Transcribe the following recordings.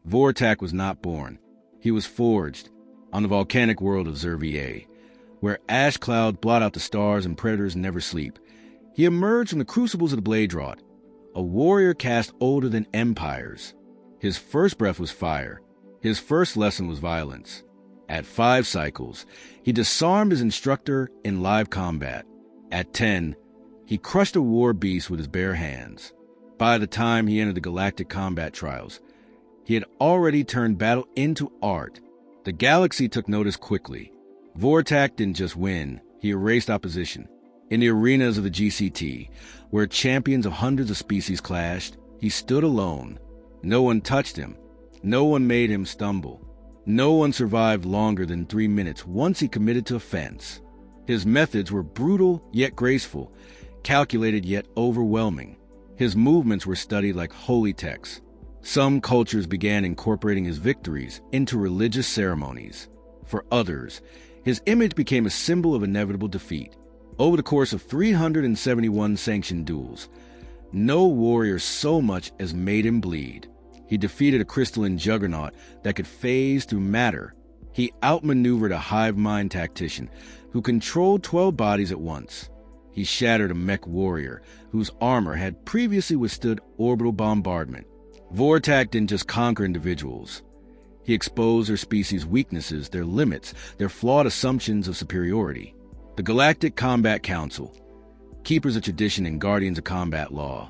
Vortak was not born. He was forged on the volcanic world of Zervier, where ash clouds blot out the stars and predators never sleep. He emerged from the crucibles of the blade drought, a warrior caste older than empires. His first breath was fire. His first lesson was violence. At 5 cycles, he disarmed his instructor in live combat. At 10, he crushed a war beast with his bare hands. By the time he entered the galactic combat trials, he had already turned battle into art. The galaxy took notice quickly. Vortak didn't just win, he erased opposition. In the arenas of the GCT, where champions of hundreds of species clashed, he stood alone. No one touched him. No one made him stumble. No one survived longer than 3 minutes once he committed to offense. His methods were brutal yet graceful, calculated yet overwhelming. His movements were studied like holy texts. Some cultures began incorporating his victories into religious ceremonies. For others, his image became a symbol of inevitable defeat. Over the course of 371 sanctioned duels, no warrior so much as made him bleed. He defeated a crystalline juggernaut that could phase through matter. He outmaneuvered a hive mind tactician who controlled 12 bodies at once. He shattered a mech warrior whose armor had previously withstood orbital bombardment. Vortak didn't just conquer individuals. He exposed their species' weaknesses, their limits, their flawed assumptions of superiority. The Galactic Combat Council, keepers of tradition and guardians of combat law,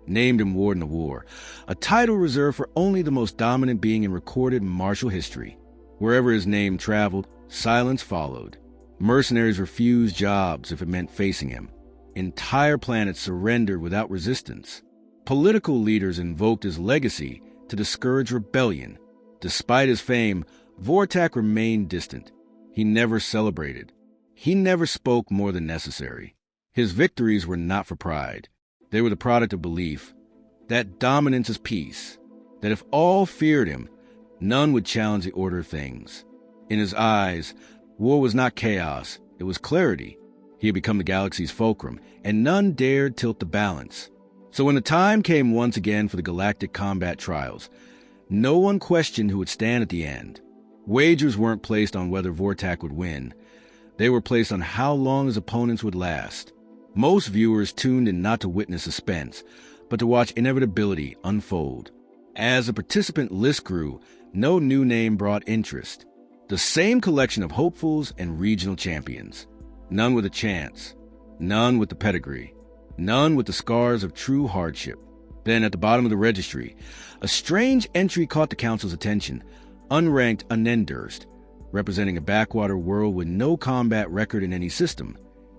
named him Warden of War, a title reserved for only the most dominant being in recorded martial history. Wherever his name traveled, silence followed. Mercenaries refused jobs if it meant facing him. Entire planets surrendered without resistance. Political leaders invoked his legacy to discourage rebellion. Despite his fame, Vortak remained distant. He never celebrated. He never spoke more than necessary. His victories were not for pride. They were the product of belief that dominance is peace, that if all feared him, none would challenge the order of things. In his eyes, war was not chaos, it was clarity. He had become the galaxy's fulcrum, and none dared tilt the balance. So when the time came once again for the galactic combat trials, no one questioned who would stand at the end. Wagers weren't placed on whether Vortak would win. They were placed on how long his opponents would last. Most viewers tuned in not to witness suspense, but to watch inevitability unfold. As the participant list grew, no new name brought interest. The same collection of hopefuls and regional champions. None with a chance. None with the pedigree. None with the scars of true hardship. Then at the bottom of the registry, a strange entry caught the council's attention. Unranked Unendurst, representing a backwater world with no combat record in any system.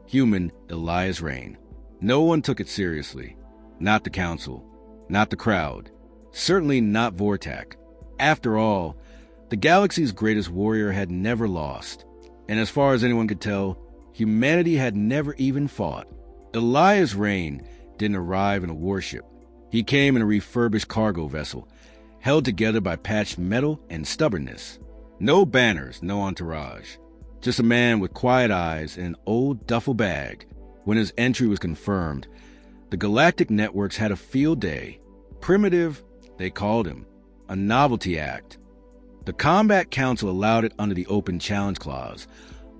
Human Elias Rain. No one took it seriously. Not the council. Not the crowd. Certainly not Vortak. After all, the galaxy's greatest warrior had never lost. And as far as anyone could tell, humanity had never even fought. Elias Rain didn't arrive in a warship. He came in a refurbished cargo vessel, held together by patched metal and stubbornness. No banners, no entourage. Just a man with quiet eyes and an old duffel bag. When his entry was confirmed, the galactic networks had a field day. Primitive, they called him. A novelty act. The Combat Council allowed it under the Open Challenge Clause,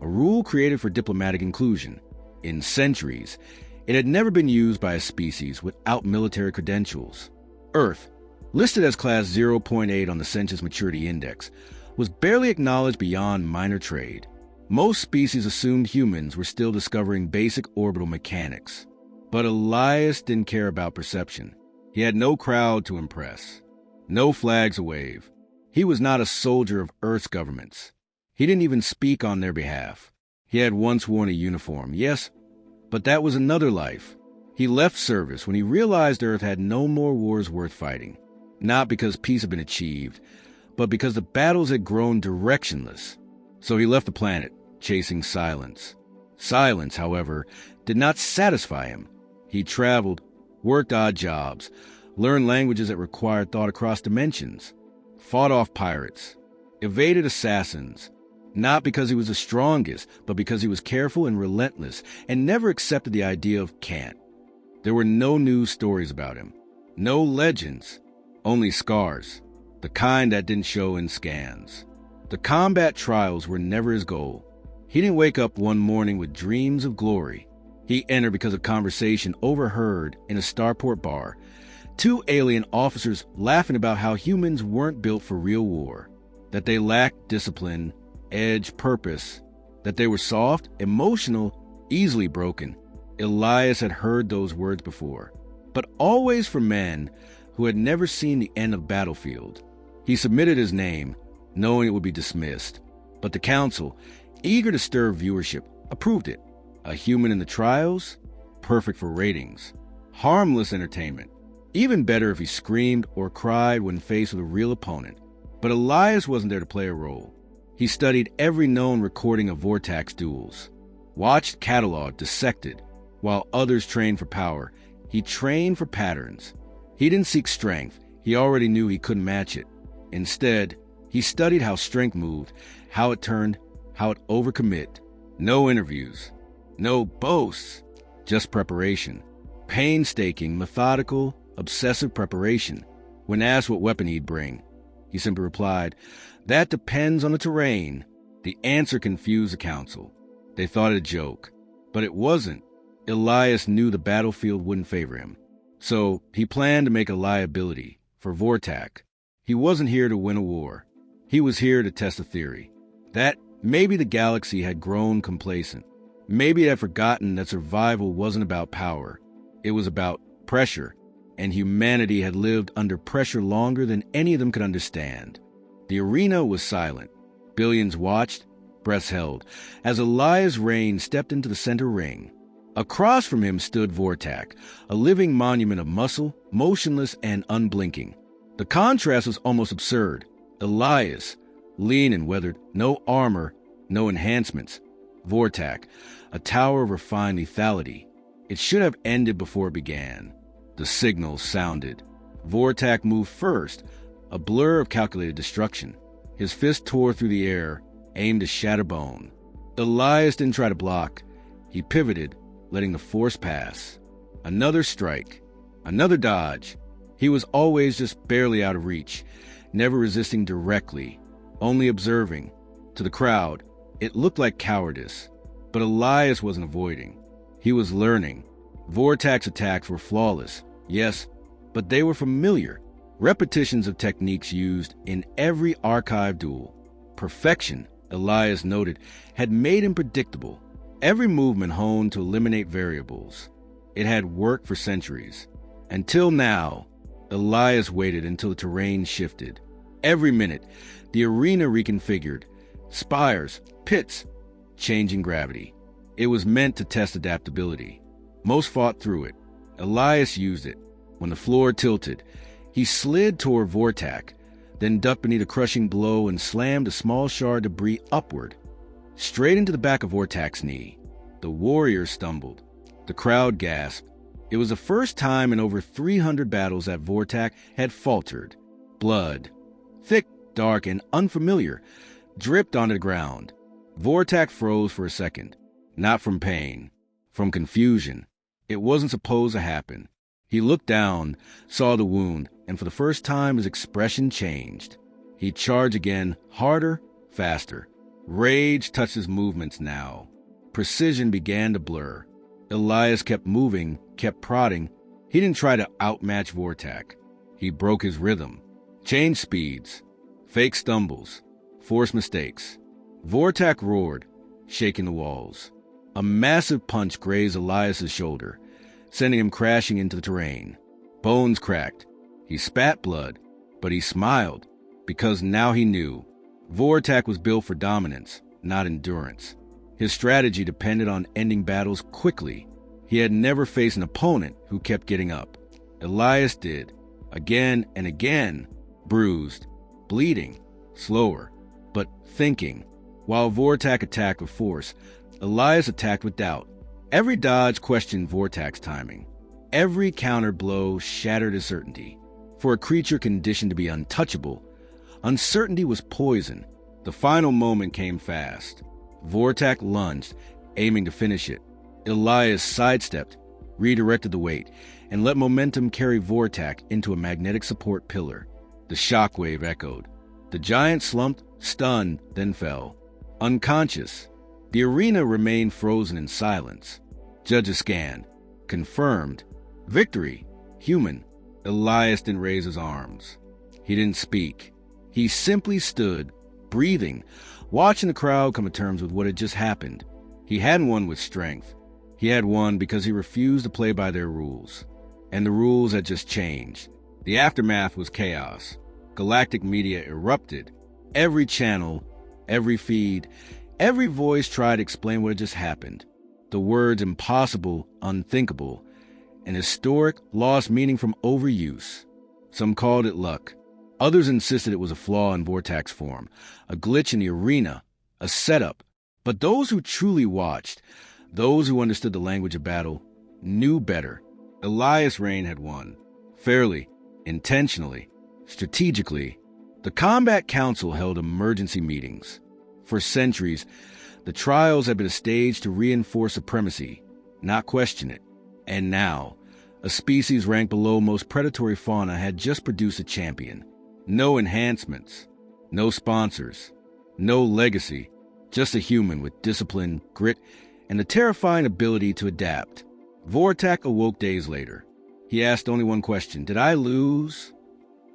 a rule created for diplomatic inclusion. In centuries, it had never been used by a species without military credentials. Earth, listed as Class 0.8 on the Census Maturity Index, was barely acknowledged beyond minor trade. Most species assumed humans were still discovering basic orbital mechanics. But Elias didn't care about perception. He had no crowd to impress, no flags to wave. He was not a soldier of Earth's governments. He didn't even speak on their behalf. He had once worn a uniform, yes, but that was another life. He left service when he realized Earth had no more wars worth fighting. Not because peace had been achieved, but because the battles had grown directionless. So he left the planet, chasing silence. Silence, however, did not satisfy him. He traveled, worked odd jobs, learned languages that required thought across dimensions, fought off pirates, evaded assassins, not because he was the strongest, but because he was careful and relentless and never accepted the idea of can't. There were no news stories about him, no legends, only scars. the kind that didn't show in scans. The combat trials were never his goal. He didn't wake up one morning with dreams of glory. He entered because of conversation overheard in a starport bar. Two alien officers laughing about how humans weren't built for real war, that they lacked discipline, edge, purpose, that they were soft, emotional, easily broken. Elias had heard those words before, but always from men who had never seen the end of battlefield. He submitted his name, knowing it would be dismissed, but the council, eager to stir viewership, approved it. A human in the trials? Perfect for ratings. Harmless entertainment. Even better if he screamed or cried when faced with a real opponent. But Elias wasn't there to play a role. He studied every known recording of Vortax duels, watched, cataloged, dissected. While others trained for power, he trained for patterns. He didn't seek strength. He already knew he couldn't match it. Instead, he studied how strength moved, how it turned, how it overcommit. No interviews, no boasts, just preparation. Painstaking, methodical, obsessive preparation. When asked what weapon he'd bring, he simply replied, "That depends on the terrain." The answer confused the council. They thought it a joke, but it wasn't. Elias knew the battlefield wouldn't favor him. So he planned to make a liability for Vortac. He wasn't here to win a war. He was here to test a theory. That maybe the galaxy had grown complacent. Maybe it had forgotten that survival wasn't about power. It was about pressure, and humanity had lived under pressure longer than any of them could understand. The arena was silent. Billions watched, breaths held, as Elias Rain stepped into the center ring. Across from him stood Vortac, a living monument of muscle, motionless and unblinking. The contrast was almost absurd. Elias, lean and weathered, no armor, no enhancements. Vortac, a tower of refined lethality. It should have ended before it began. The signals sounded. Vortac moved first, a blur of calculated destruction. His fist tore through the air, aimed to shatter bone. Elias didn't try to block. He pivoted, letting the force pass. Another strike, another dodge. He was always just barely out of reach, never resisting directly, only observing. To the crowd, it looked like cowardice. But Elias wasn't avoiding. He was learning. Vortac's attacks were flawless, yes, but they were familiar. Repetitions of techniques used in every archive duel. Perfection, Elias noted, had made him predictable. Every movement honed to eliminate variables. It had worked for centuries. Until now, Elias waited until the terrain shifted. Every minute, the arena reconfigured. Spires, pits, changing gravity. It was meant to test adaptability. Most fought through it. Elias used it. When the floor tilted, he slid toward Vortac, then ducked beneath a crushing blow and slammed a small shard of debris upward, straight into the back of Vortac's knee. The warrior stumbled. The crowd gasped. It was the first time in over 300 battles that Vortac had faltered. Blood, thick, dark, and unfamiliar, dripped onto the ground. Vortac froze for a second, not from pain, from confusion. It wasn't supposed to happen. He looked down, saw the wound, and for the first time his expression changed. He charged again, harder, faster. Rage touched his movements now. Precision began to blur. Elias kept moving, kept prodding. He didn't try to outmatch Vortac. He broke his rhythm, changed speeds, fake stumbles, forced mistakes. Vortac roared, shaking the walls. A massive punch grazed Elias's shoulder, sending him crashing into the terrain. Bones cracked. He spat blood, but he smiled, because now he knew. Vortac was built for dominance, not endurance. His strategy depended on ending battles quickly. He had never faced an opponent who kept getting up. Elias did, again and again, bruised, bleeding, slower, but thinking. While Vortac attacked with force, Elias attacked with doubt. Every dodge questioned Vortac's timing. Every counter blow shattered his certainty. For a creature conditioned to be untouchable, uncertainty was poison. The final moment came fast. Vortac lunged, aiming to finish it. Elias sidestepped, redirected the weight, and let momentum carry Vortac into a magnetic support pillar. The shockwave echoed. The giant slumped, stunned, then fell. Unconscious. The arena remained frozen in silence. Judges scanned. Confirmed. Victory. Human. Elias didn't raise his arms. He didn't speak. He simply stood, breathing, watching the crowd come to terms with what had just happened. He hadn't won with strength. He had won because he refused to play by their rules. And the rules had just changed. The aftermath was chaos. Galactic media erupted. Every channel, every feed, every voice tried to explain what had just happened. The words impossible, unthinkable, and historic lost meaning from overuse. Some called it luck. Others insisted it was a flaw in vortex form, a glitch in the arena, a setup. But those who truly watched, those who understood the language of battle, knew better. Elias Reign had won. Fairly, intentionally, strategically. The Combat Council held emergency meetings. For centuries, the trials had been a stage to reinforce supremacy, not question it. And now, a species ranked below most predatory fauna had just produced a champion. No enhancements, no sponsors, no legacy, just a human with discipline, grit, and the terrifying ability to adapt. Vortak awoke days later. He asked only one question: did I lose?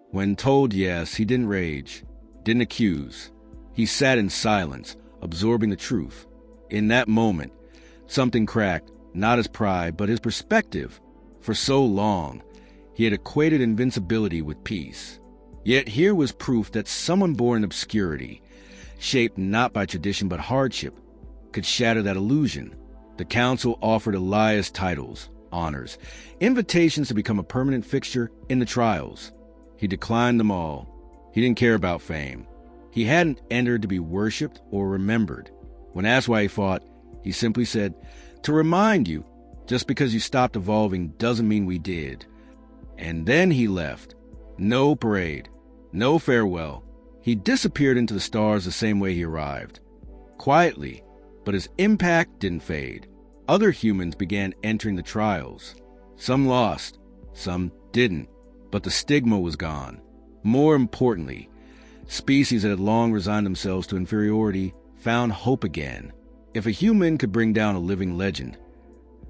When told yes, he didn't rage, didn't accuse. He sat in silence, absorbing the truth. In that moment, something cracked, not his pride, but his perspective. For so long, he had equated invincibility with peace. Yet here was proof that someone born in obscurity, shaped not by tradition but hardship, could shatter that illusion. The council offered Elias titles, honors, invitations to become a permanent fixture in the trials. He declined them all. He didn't care about fame. He hadn't entered to be worshipped or remembered. When asked why he fought, he simply said, "To remind you, just because you stopped evolving doesn't mean we did." And then he left. No parade, no farewell. He disappeared into the stars the same way he arrived. Quietly, but his impact didn't fade. Other humans began entering the trials. Some lost, some didn't, but the stigma was gone. More importantly, species that had long resigned themselves to inferiority found hope again. If a human could bring down a living legend,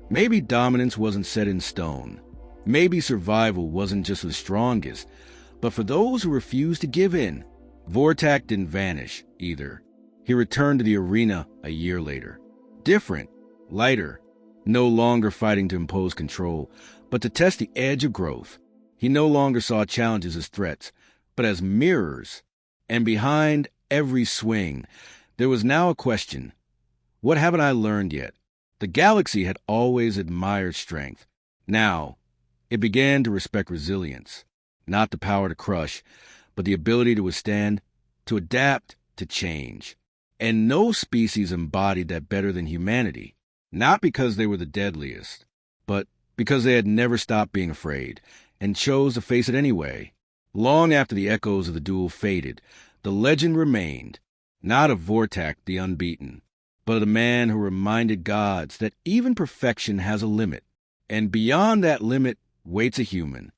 maybe dominance wasn't set in stone. Maybe survival wasn't just for the strongest, but for those who refused to give in. Vortak didn't vanish, either. He returned to the arena a year later. Different, lighter, no longer fighting to impose control, but to test the edge of growth. He no longer saw challenges as threats, but as mirrors. And behind every swing, there was now a question: what haven't I learned yet? The galaxy had always admired strength. Now, it began to respect resilience. Not the power to crush, but the ability to withstand, to adapt, to change. And no species embodied that better than humanity. Not because they were the deadliest, but because they had never stopped being afraid, and chose to face it anyway. Long after the echoes of the duel faded, the legend remained, not of Vortak the Unbeaten, but of the man who reminded gods that even perfection has a limit, and beyond that limit waits a human.